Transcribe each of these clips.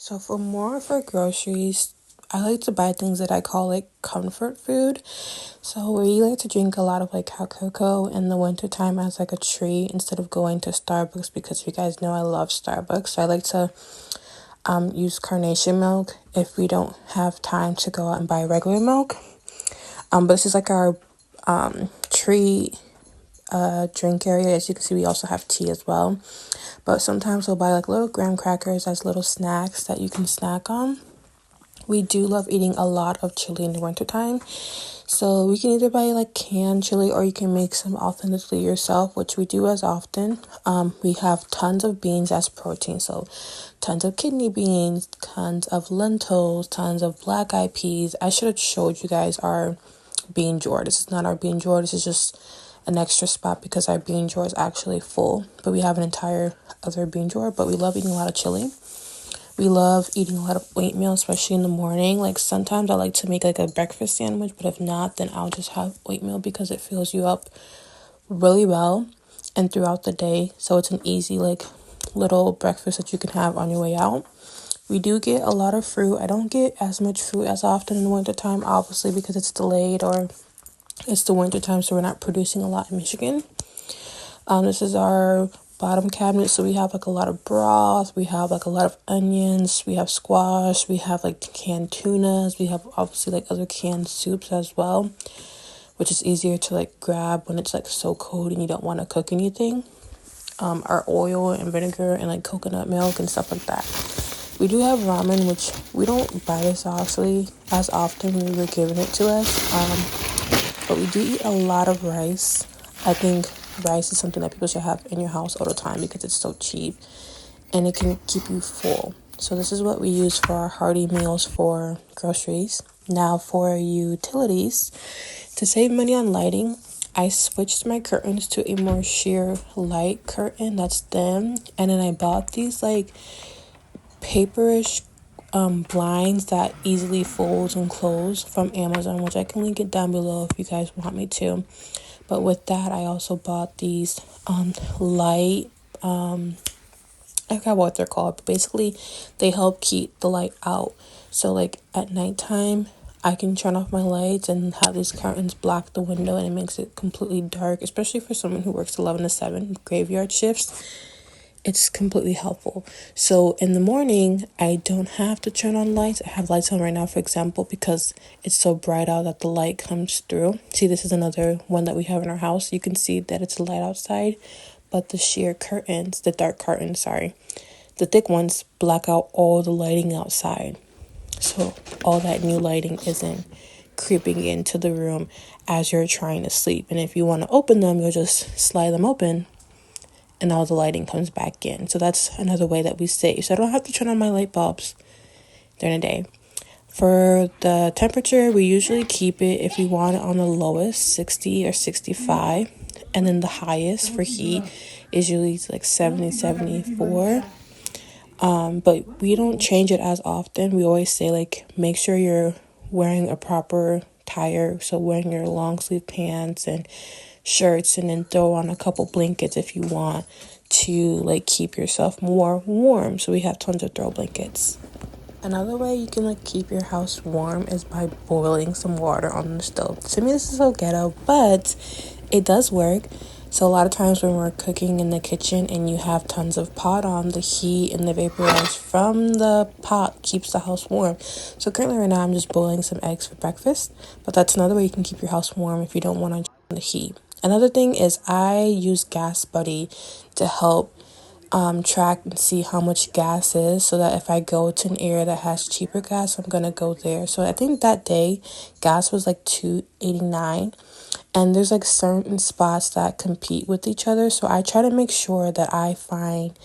So for more for groceries, I like to buy things that I call like comfort food. So we like to drink a lot of like hot cocoa in the wintertime as like a treat instead of going to Starbucks, because you guys know I love Starbucks. So I like to use carnation milk if we don't have time to go out and buy regular milk. But this is like our treat drink area. As you can see, we also have tea as well. But sometimes we'll buy like little graham crackers as little snacks that you can snack on. We do love eating a lot of chili in the wintertime. So we can either buy like canned chili or you can make some authentically yourself, which we do as often. We have tons of beans as protein. So tons of kidney beans, tons of lentils, tons of black eyed peas. I should have showed you guys our bean drawer. This is not our bean drawer. This is just an extra spot because our bean drawer is actually full. But we have an entire other bean drawer. But we love eating a lot of chili. We love eating a lot of oatmeal, especially in the morning. Like sometimes I like to make like a breakfast sandwich, but if not, then I'll just have oatmeal because it fills you up really well and throughout the day. So it's an easy like little breakfast that you can have on your way out. We do get a lot of fruit. I don't get as much fruit as often in the wintertime, obviously, because it's delayed or it's the wintertime, so we're not producing a lot in Michigan. This is our bottom cabinet, so we have like a lot of broth, we have like a lot of onions, we have squash, we have like canned tunas, we have obviously like other canned soups as well, which is easier to like grab when it's like so cold and you don't want to cook anything. Our oil and vinegar and like coconut milk and stuff like that. We do have ramen, which we don't buy this actually as often. We were giving it to us, but we do eat a lot of rice. I think rice is something that people should have in your house all the time because it's so cheap and it can keep you full. So this is what we use for our hearty meals for groceries. Now for utilities, to save money on lighting, I switched my curtains to a more sheer light curtain that's thin, and then I bought these like paperish blinds that easily folds and close from Amazon, which I can link it down below if you guys want me to. But with that, I also bought these light, I forgot what they're called, but basically they help keep the light out. So like at nighttime, I can turn off my lights and have these curtains block the window, and it makes it completely dark, especially for someone who works 11 to 7 graveyard shifts. It's completely helpful. So in the morning, I don't have to turn on lights. I have lights on right now, for example, because it's so bright out that the light comes through. See, this is another one that we have in our house. You can see that it's light outside, but the sheer curtains, the dark curtains, the thick ones block out all the lighting outside. So all that new lighting isn't creeping into the room as you're trying to sleep. And if you want to open them, you'll just slide them open and all the lighting comes back in. So that's another way that we save. So I don't have to turn on my light bulbs during the day. For the temperature, we usually keep it, if we want it on the lowest, 60 or 65. And then the highest for heat is usually like 70, 74. But we don't change it as often. We always say like make sure you're wearing a proper attire, so wearing your long sleeve pants and shirts, and then throw on a couple blankets if you want to like keep yourself more warm. So we have tons of throw blankets. Another way you can like keep your house warm is by boiling some water on the stove. To me, this is so ghetto, but it does work. So a lot of times when we're cooking in the kitchen and you have tons of pot on, the heat and the vaporize from the pot keeps the house warm. So currently right now I'm just boiling some eggs for breakfast, but that's another way you can keep your house warm if you don't want to the heat. Another thing is I use Gas Buddy to help track and see how much gas is, so that if I go to an area that has cheaper gas, I'm gonna go there. So I think that day gas was like $2.89, and there's like certain spots that compete with each other, so I try to make sure that I find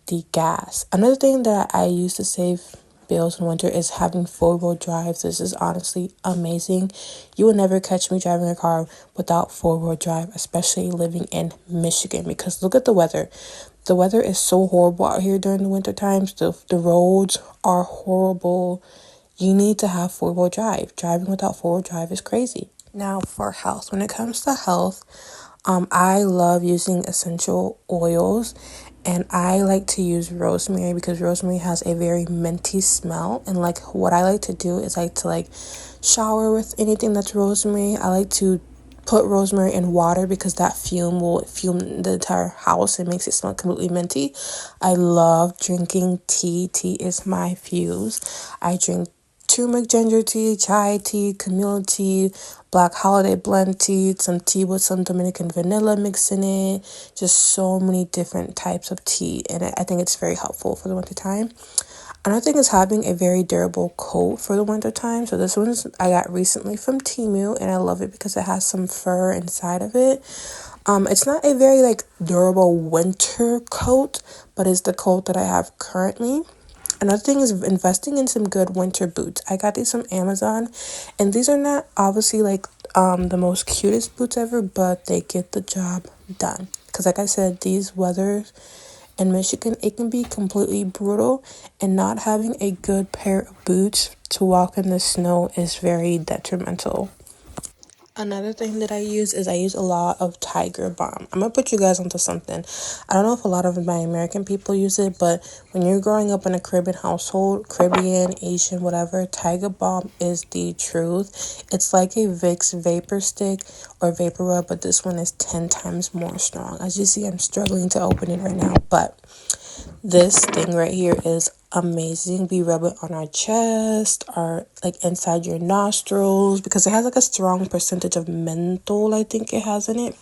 the gas. Another thing that I use to save bills in winter is having 4-wheel drive. This is honestly amazing. You will never catch me driving a car without 4-wheel drive, especially living in Michigan, because look at the weather. The weather is so horrible out here during the winter times. The roads are horrible. You need to have 4-wheel drive. Driving without 4-wheel drive is crazy. Now for health. When it comes to health, I love using essential oils, And I like to use rosemary because rosemary has a very minty smell. And like what I like to do is I like to like shower with anything that's rosemary. I like to put rosemary in water because that fume will fume the entire house and makes it smell completely minty. I love drinking tea. Tea is my fuse. I drink turmeric ginger tea, chai tea, chamomile tea, black holiday blend tea, some tea with some Dominican vanilla mix in it. Just so many different types of tea, and I think it's very helpful for the winter time. Another thing is having a very durable coat for the winter time. So this one's I got recently from Temu, and I love it because it has some fur inside of it. It's not a very like durable winter coat, but it's the coat that I have currently. Another thing is investing in some good winter boots. I got these from Amazon, and these are not obviously like the most cutest boots ever, but they get the job done. Because like I said, these weathers in Michigan, it can be completely brutal, and not having a good pair of boots to walk in the snow is very detrimental. Another thing that I use is I use a lot of Tiger Balm. I'm gonna put you guys onto something. I don't know if a lot of my American people use it, but when you're growing up in a Caribbean household, Caribbean, Asian, whatever, Tiger Balm is the truth. It's like a Vicks vapor stick or vapor rub, but this one is 10 times more strong. As you see, I'm struggling to open it right now, but this thing right here is amazing. We rub it on our chest, or like inside your nostrils, because it has like a strong percentage of menthol, I think it has in it.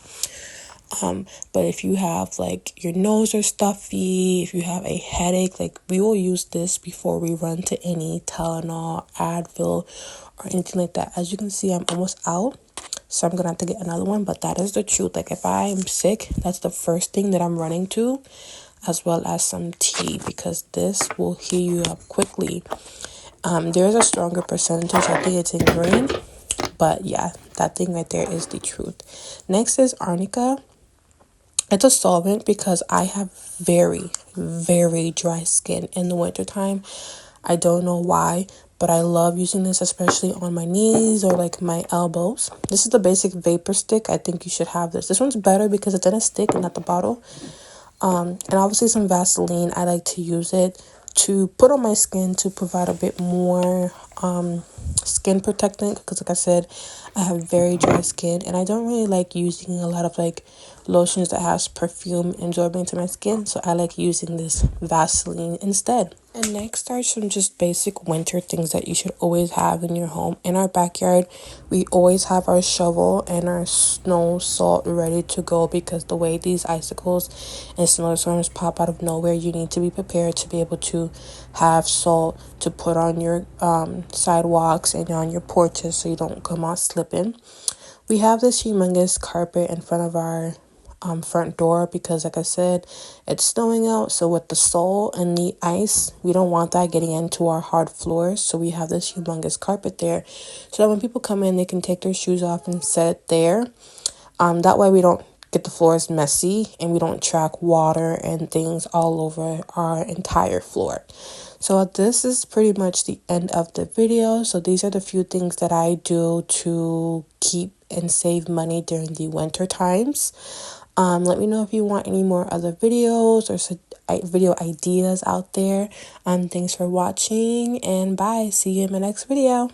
But if you have like your nose are stuffy, if you have a headache, like we will use this before we run to any Tylenol, Advil, or anything like that. As you can see, I'm almost out, so I'm gonna have to get another one. But that is the truth. Like if I'm sick, that's the first thing that I'm running to, as well as some tea, because this will heal you up quickly. There's a stronger percentage. I think it's in green, but yeah, that thing right there is the truth. Next is arnica. It's a solvent because I have very, very dry skin in the wintertime. I don't know why, but I love using this, especially on my knees or like my elbows. This is the basic vapor stick. I think you should have this. This one's better because it's in a stick and not the bottle. And obviously some Vaseline. I like to use it to put on my skin to provide a bit more skin protectant, because like I said, I have very dry skin, and I don't really like using a lot of like lotions that has perfume absorbing into my skin, so I like using this Vaseline instead. And next are some just basic winter things that you should always have in your home. In our backyard, we always have our shovel and our snow salt ready to go, because the way these icicles and snowstorms pop out of nowhere, you need to be prepared to be able to have salt to put on your sidewalks and on your porches so you don't come out slipping. We have this humongous carpet in front of our front door because, like I said, it's snowing out. So with the salt and the ice, we don't want that getting into our hard floors. So we have this humongous carpet there, so that when people come in, they can take their shoes off and set it there. That way we don't get the floors messy, and we don't track water and things all over our entire floor. So this is pretty much the end of the video. So these are the few things that I do to keep and save money during the winter times. Let me know if you want any more other videos or video ideas out there. Thanks for watching, and bye. See you in my next video.